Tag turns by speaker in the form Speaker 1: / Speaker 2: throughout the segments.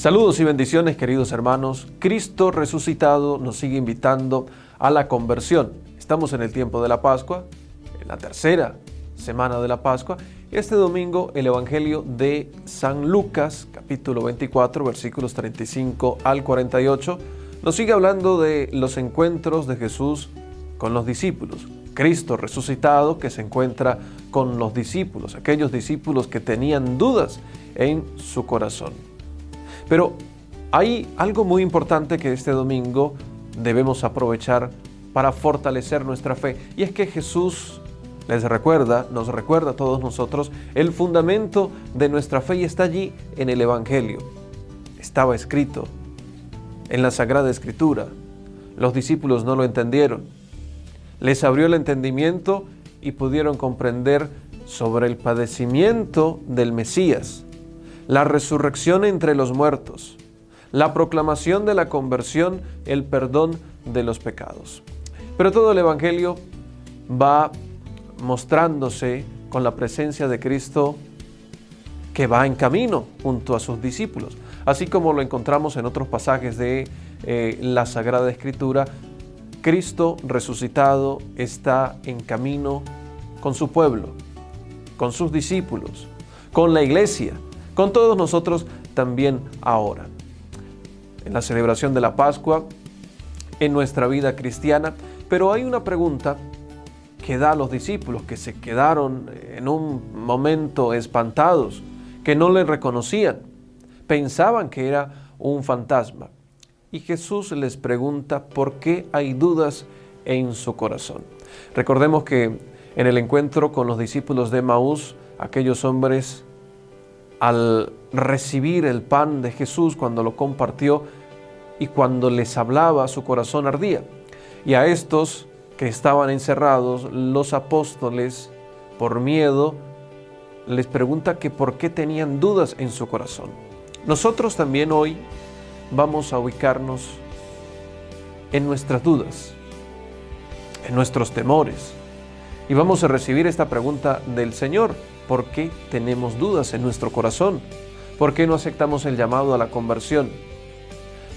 Speaker 1: Saludos y bendiciones, queridos hermanos. Cristo resucitado nos sigue invitando a la conversión. Estamos en el tiempo de la Pascua, en la tercera semana de la Pascua. Este domingo el Evangelio de San Lucas, capítulo 24, versículos 35 al 48, nos sigue hablando de los encuentros de Jesús con los discípulos. Cristo resucitado que se encuentra con los discípulos, aquellos discípulos que tenían dudas en su corazón. Pero hay algo muy importante que este domingo debemos aprovechar para fortalecer nuestra fe, y es que Jesús nos recuerda a todos nosotros el fundamento de nuestra fe, y está allí en el Evangelio. Estaba escrito en la Sagrada Escritura. Los discípulos no lo entendieron. Les abrió el entendimiento y pudieron comprender sobre el padecimiento del Mesías, la resurrección entre los muertos, la proclamación de la conversión, el perdón de los pecados. Pero todo el Evangelio va mostrándose con la presencia de Cristo que va en camino junto a sus discípulos. Así como lo encontramos en otros pasajes de la Sagrada Escritura, Cristo resucitado está en camino con su pueblo, con sus discípulos, con la iglesia, con todos nosotros también ahora. En la celebración de la Pascua, en nuestra vida cristiana, pero hay una pregunta que da a los discípulos que se quedaron en un momento espantados, que no le reconocían, pensaban que era un fantasma. Y Jesús les pregunta por qué hay dudas en su corazón. Recordemos que en el encuentro con los discípulos de Emaús, aquellos hombres, al recibir el pan de Jesús, cuando lo compartió y cuando les hablaba, su corazón ardía. Y a estos que estaban encerrados, los apóstoles, por miedo, les pregunta que por qué tenían dudas en su corazón. Nosotros también hoy vamos a ubicarnos en nuestras dudas, en nuestros temores, y vamos a recibir esta pregunta del Señor: ¿por qué tenemos dudas en nuestro corazón? ¿Por qué no aceptamos el llamado a la conversión?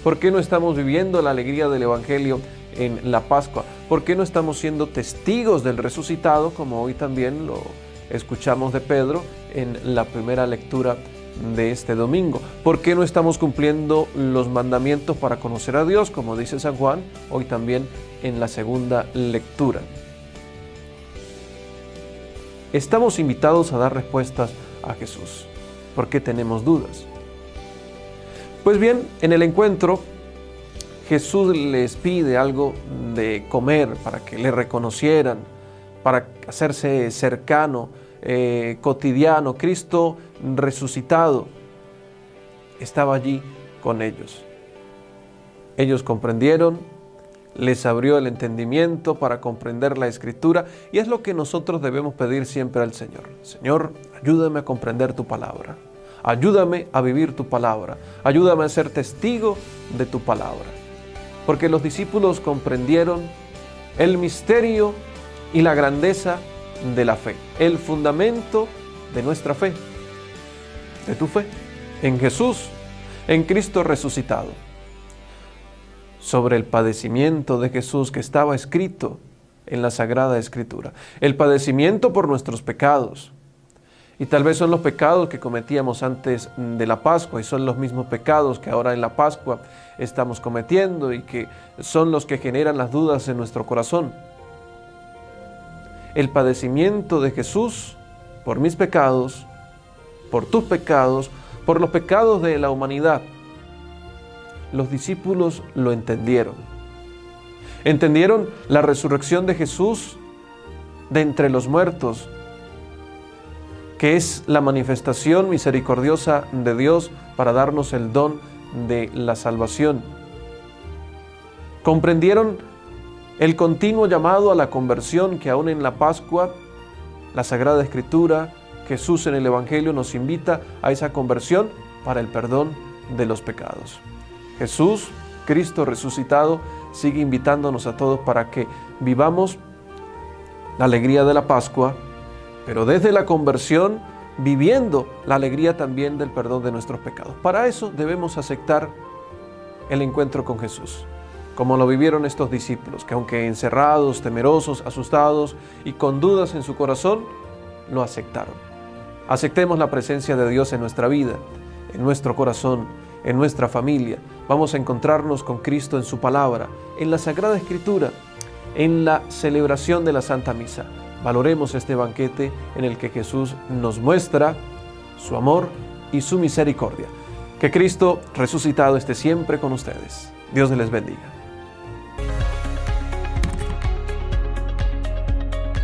Speaker 1: ¿Por qué no estamos viviendo la alegría del Evangelio en la Pascua? ¿Por qué no estamos siendo testigos del resucitado, como hoy también lo escuchamos de Pedro en la primera lectura de este domingo? ¿Por qué no estamos cumpliendo los mandamientos para conocer a Dios, como dice San Juan, hoy también en la segunda lectura? Estamos invitados a dar respuestas a Jesús. ¿Por qué tenemos dudas? Pues bien, en el encuentro, Jesús les pide algo de comer para que le reconocieran, para hacerse cercano, cotidiano. Cristo resucitado estaba allí con ellos. Ellos comprendieron, les abrió el entendimiento para comprender la Escritura, y es lo que nosotros debemos pedir siempre al Señor. Señor, ayúdame a comprender tu palabra, ayúdame a vivir tu palabra, ayúdame a ser testigo de tu palabra. Porque los discípulos comprendieron el misterio y la grandeza de la fe, el fundamento de nuestra fe, de tu fe, en Jesús, en Cristo resucitado. Sobre el padecimiento de Jesús que estaba escrito en la Sagrada Escritura. El padecimiento por nuestros pecados. Y tal vez son los pecados que cometíamos antes de la Pascua, y son los mismos pecados que ahora en la Pascua estamos cometiendo, y que son los que generan las dudas en nuestro corazón. El padecimiento de Jesús por mis pecados, por tus pecados, por los pecados de la humanidad. Los discípulos lo entendieron. Entendieron la resurrección de Jesús de entre los muertos, que es la manifestación misericordiosa de Dios para darnos el don de la salvación. Comprendieron el continuo llamado a la conversión que aún en la Pascua, la Sagrada Escritura, Jesús en el Evangelio nos invita a esa conversión para el perdón de los pecados. Jesús, Cristo resucitado, sigue invitándonos a todos para que vivamos la alegría de la Pascua, pero desde la conversión, viviendo la alegría también del perdón de nuestros pecados. Para eso debemos aceptar el encuentro con Jesús, como lo vivieron estos discípulos, que aunque encerrados, temerosos, asustados y con dudas en su corazón, lo aceptaron. Aceptemos la presencia de Dios en nuestra vida, en nuestro corazón, en nuestra familia. Vamos a encontrarnos con Cristo en su palabra, en la Sagrada Escritura, en la celebración de la Santa Misa. Valoremos este banquete en el que Jesús nos muestra su amor y su misericordia. Que Cristo resucitado esté siempre con ustedes. Dios les bendiga.